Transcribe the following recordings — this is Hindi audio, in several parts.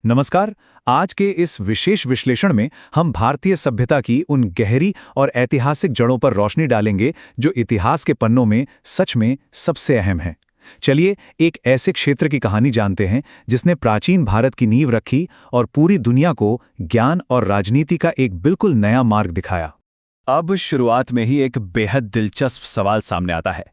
नमस्कार। आज के इस विशेष विश्लेषण में हम भारतीय सभ्यता की उन गहरी और ऐतिहासिक जड़ों पर रोशनी डालेंगे जो इतिहास के पन्नों में सच में सबसे अहम है। चलिए एक ऐसे क्षेत्र की कहानी जानते हैं जिसने प्राचीन भारत की नींव रखी और पूरी दुनिया को ज्ञान और राजनीति का एक बिल्कुल नया मार्ग दिखाया। अब शुरुआत में ही एक बेहद दिलचस्प सवाल सामने आता है।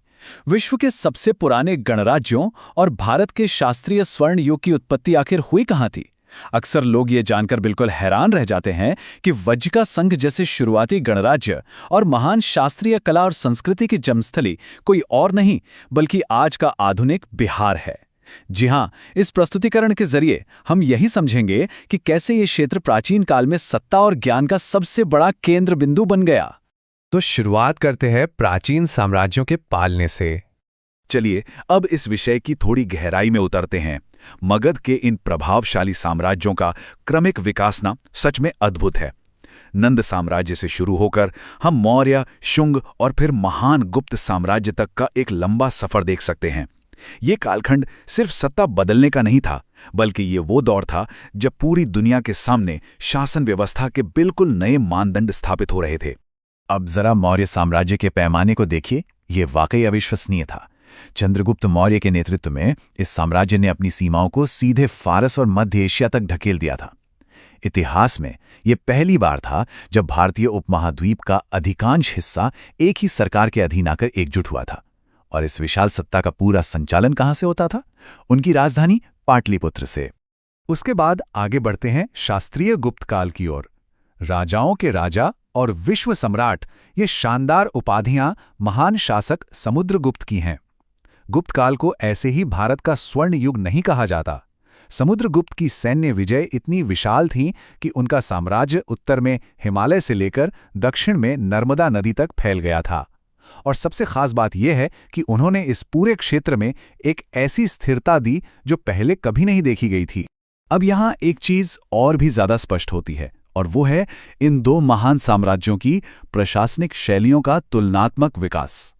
विश्व के सबसे पुराने गणराज्यों और भारत के शास्त्रीय स्वर्ण युग की उत्पत्ति आखिर हुई कहां थी? अक्सर लोग ये जानकर बिल्कुल हैरान रह जाते हैं कि वज्जिका संघ जैसे शुरुआती गणराज्य और महान शास्त्रीय कला और संस्कृति की जन्मस्थली कोई और नहीं बल्कि आज का आधुनिक बिहार है। जी हां, इस प्रस्तुतिकरण के जरिए हम यही समझेंगे कि कैसे ये क्षेत्र प्राचीन काल में सत्ता और ज्ञान का सबसे बड़ा केंद्र बिंदु बन गया। तो शुरुआत करते हैं प्राचीन साम्राज्यों के पालने से। चलिए अब इस विषय की थोड़ी गहराई में उतरते हैं। मगध के इन प्रभावशाली साम्राज्यों का क्रमिक विकासना सच में अद्भुत है। नंद साम्राज्य से शुरू होकर हम मौर्य, शुंग और फिर महान गुप्त साम्राज्य तक का एक लंबा सफर देख सकते हैं। ये कालखंड सिर्फ सत्ता बदलने का नहीं था, बल्कि ये वो दौर था जब पूरी दुनिया के सामने शासन व्यवस्था के बिल्कुल नए मानदंड स्थापित हो रहे थे। अब जरा मौर्य साम्राज्य के पैमाने को देखिए, ये वाकई अविश्वसनीय था। चंद्रगुप्त मौर्य के नेतृत्व में इस साम्राज्य ने अपनी सीमाओं को सीधे फारस और मध्य एशिया तक ढकेल दिया था। इतिहास में यह पहली बार था जब भारतीय उपमहाद्वीप का अधिकांश हिस्सा एक ही सरकार के अधीन आकर एकजुट हुआ था। और इस विशाल सत्ता का पूरा संचालन कहां से होता था? उनकी राजधानी पाटलिपुत्र से। उसके बाद आगे बढ़ते हैं शास्त्रीय गुप्त काल की ओर। राजाओं के राजा और विश्व सम्राट, ये शानदार उपाधियां महान शासक समुद्रगुप्त की हैं। गुप्त काल को ऐसे ही भारत का स्वर्ण युग नहीं कहा जाता। समुद्रगुप्त की सैन्य विजय इतनी विशाल थी कि उनका साम्राज्य उत्तर में हिमालय से लेकर दक्षिण में नर्मदा नदी तक फैल गया था। और सबसे खास बात यह है कि उन्होंने इस पूरे क्षेत्र में एक ऐसी स्थिरता दी जो पहले कभी नहीं देखी गई थी। अब यहाँ एक चीज और भी ज्यादा स्पष्ट होती है, और वो है इन दो महान साम्राज्यों की प्रशासनिक शैलियों का तुलनात्मक विकास।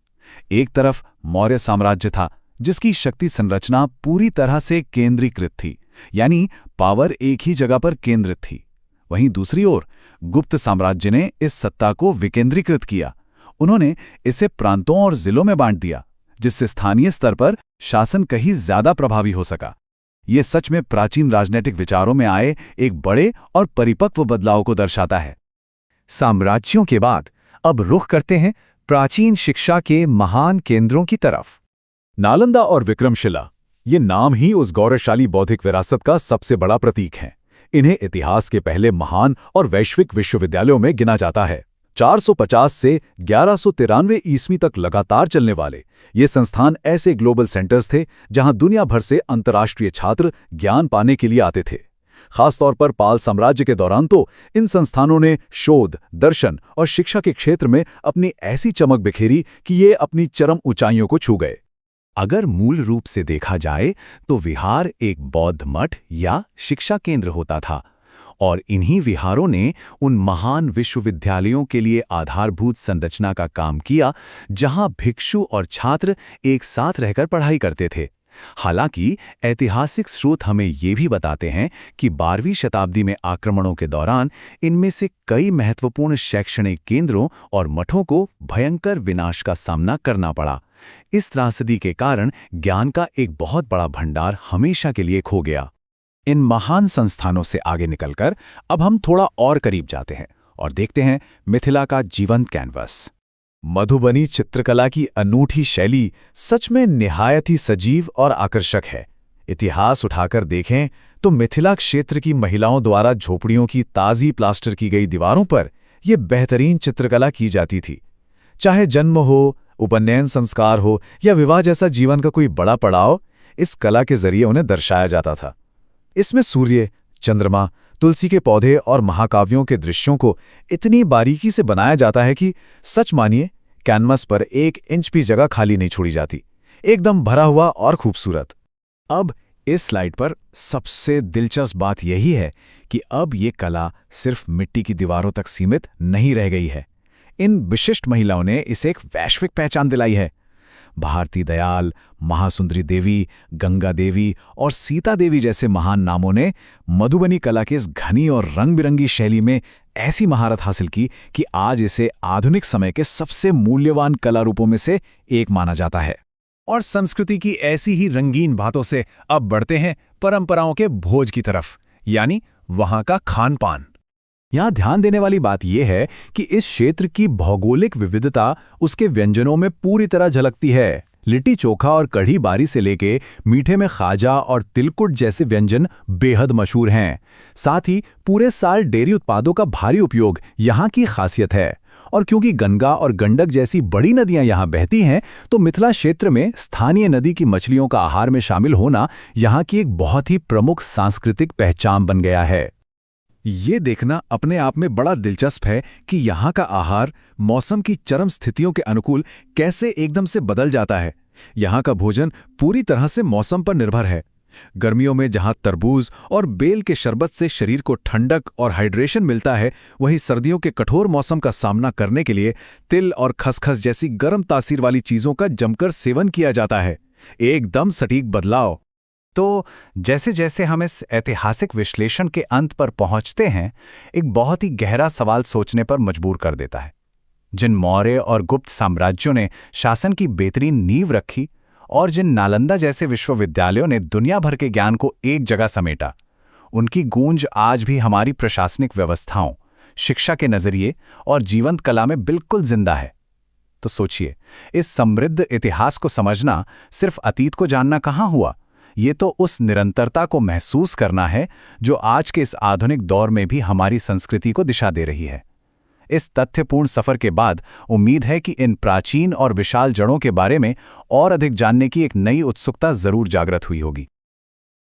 एक तरफ मौर्य साम्राज्य था जिसकी शक्ति संरचना पूरी तरह से केंद्रीकृत थी, यानी पावर एक ही जगह पर केंद्रित थी। वहीं दूसरी ओर गुप्त साम्राज्य ने इस सत्ता को विकेंद्रीकृत किया। उन्होंने इसे प्रांतों और जिलों में बांट दिया, जिससे स्थानीय स्तर पर शासन कहीं ज्यादा प्रभावी हो सका। ये सच में प्राचीन राजनीतिक विचारों में आए एक बड़े और परिपक्व बदलाव को दर्शाता है। साम्राज्यों के बाद अब रुख करते हैं प्राचीन शिक्षा के महान केंद्रों की तरफ। नालंदा और विक्रमशिला, ये नाम ही उस गौरवशाली बौद्धिक विरासत का सबसे बड़ा प्रतीक हैं। इन्हें इतिहास के पहले महान और वैश्विक विश्वविद्यालयों में गिना जाता है। 450 से 1193 ईस्वी तक लगातार चलने वाले ये संस्थान ऐसे ग्लोबल सेंटर्स थे जहां दुनिया भर से अंतर्राष्ट्रीय छात्र ज्ञान पाने के लिए आते थे। खासतौर पर पाल साम्राज्य के दौरान तो इन संस्थानों ने शोध, दर्शन और शिक्षा के क्षेत्र में अपनी ऐसी चमक बिखेरी कि ये अपनी चरम ऊंचाइयों को छू गए। अगर मूल रूप से देखा जाए तो विहार एक बौद्ध मठ या शिक्षा केंद्र होता था, और इन्हीं विहारों ने उन महान विश्वविद्यालयों के लिए आधारभूत संरचना का काम किया जहां भिक्षु और छात्र एक साथ रहकर पढ़ाई करते थे। हालांकि ऐतिहासिक स्रोत हमें ये भी बताते हैं कि 12वीं शताब्दी में आक्रमणों के दौरान इनमें से कई महत्वपूर्ण शैक्षणिक केंद्रों और मठों को भयंकर विनाश का सामना करना पड़ा। इस त्रासदी के कारण ज्ञान का एक बहुत बड़ा भंडार हमेशा के लिए खो गया। इन महान संस्थानों से आगे निकलकर अब हम थोड़ा और करीब जाते हैं और देखते हैं मिथिला का जीवंत कैनवस। मधुबनी चित्रकला की अनूठी शैली सच में निहायत ही सजीव और आकर्षक है। इतिहास उठाकर देखें तो मिथिला क्षेत्र की महिलाओं द्वारा झोपड़ियों की ताज़ी प्लास्टर की गई दीवारों पर यह बेहतरीन चित्रकला की जाती थी। चाहे जन्म हो, उपनयन संस्कार हो या विवाह जैसा जीवन का कोई बड़ा पड़ाव, इस कला के जरिए उन्हें दर्शाया जाता था। इसमें सूर्य, चंद्रमा, तुलसी के पौधे और महाकाव्यों के दृश्यों को इतनी बारीकी से बनाया जाता है कि सच मानिए कैनवस पर 1 इंच भी जगह खाली नहीं छोड़ी जाती। एकदम भरा हुआ और खूबसूरत। अब इस स्लाइड पर सबसे दिलचस्प बात यही है कि अब ये कला सिर्फ मिट्टी की दीवारों तक सीमित नहीं रह गई है। इन विशिष्ट महिलाओं ने इसे एक वैश्विक पहचान दिलाई है। भारती दयाल, महासुंदरी देवी, गंगा देवी और सीता देवी जैसे महान नामों ने मधुबनी कला के इस घनी और रंग-बिरंगी शैली में ऐसी महारत हासिल की कि आज इसे आधुनिक समय के सबसे मूल्यवान कला रूपों में से एक माना जाता है। और संस्कृति की ऐसी ही रंगीन बातों से अब बढ़ते हैं परंपराओं के भोज की तरफ, यानी वहां का खान पान। यहाँ ध्यान देने वाली बात यह है कि इस क्षेत्र की भौगोलिक विविधता उसके व्यंजनों में पूरी तरह झलकती है। लिट्टी चोखा और कढ़ी बारी से लेके मीठे में खाजा और तिलकुट जैसे व्यंजन बेहद मशहूर हैं। साथ ही पूरे साल डेयरी उत्पादों का भारी उपयोग यहाँ की खासियत है। और क्योंकि गंगा और गंडक जैसी बड़ी नदियां यहाँ बहती हैं, तो मिथिला क्षेत्र में स्थानीय नदी की मछलियों का आहार में शामिल होना यहाँ की एक बहुत ही प्रमुख सांस्कृतिक पहचान बन गया है। ये देखना अपने आप में बड़ा दिलचस्प है कि यहाँ का आहार मौसम की चरम स्थितियों के अनुकूल कैसे एकदम से बदल जाता है। यहाँ का भोजन पूरी तरह से मौसम पर निर्भर है। गर्मियों में जहाँ तरबूज और बेल के शरबत से शरीर को ठंडक और हाइड्रेशन मिलता है, वहीं सर्दियों के कठोर मौसम का सामना करने के लिए तिल और खसखस जैसी गर्म तासीर वाली चीज़ों का जमकर सेवन किया जाता है। एकदम सटीक बदलाव। तो जैसे जैसे हम इस ऐतिहासिक विश्लेषण के अंत पर पहुंचते हैं, एक बहुत ही गहरा सवाल सोचने पर मजबूर कर देता है। जिन मौर्य और गुप्त साम्राज्यों ने शासन की बेहतरीन नींव रखी और जिन नालंदा जैसे विश्वविद्यालयों ने दुनिया भर के ज्ञान को एक जगह समेटा, उनकी गूंज आज भी हमारी प्रशासनिक व्यवस्थाओं, शिक्षा के नजरिए और जीवंत कला में बिल्कुल जिंदा है। तो सोचिए, इस समृद्ध इतिहास को समझना सिर्फ अतीत को जानना कहाँ हुआ, ये तो उस निरंतरता को महसूस करना है जो आज के इस आधुनिक दौर में भी हमारी संस्कृति को दिशा दे रही है। इस तथ्यपूर्ण सफर के बाद उम्मीद है कि इन प्राचीन और विशाल जड़ों के बारे में और अधिक जानने की एक नई उत्सुकता जरूर जागृत हुई होगी।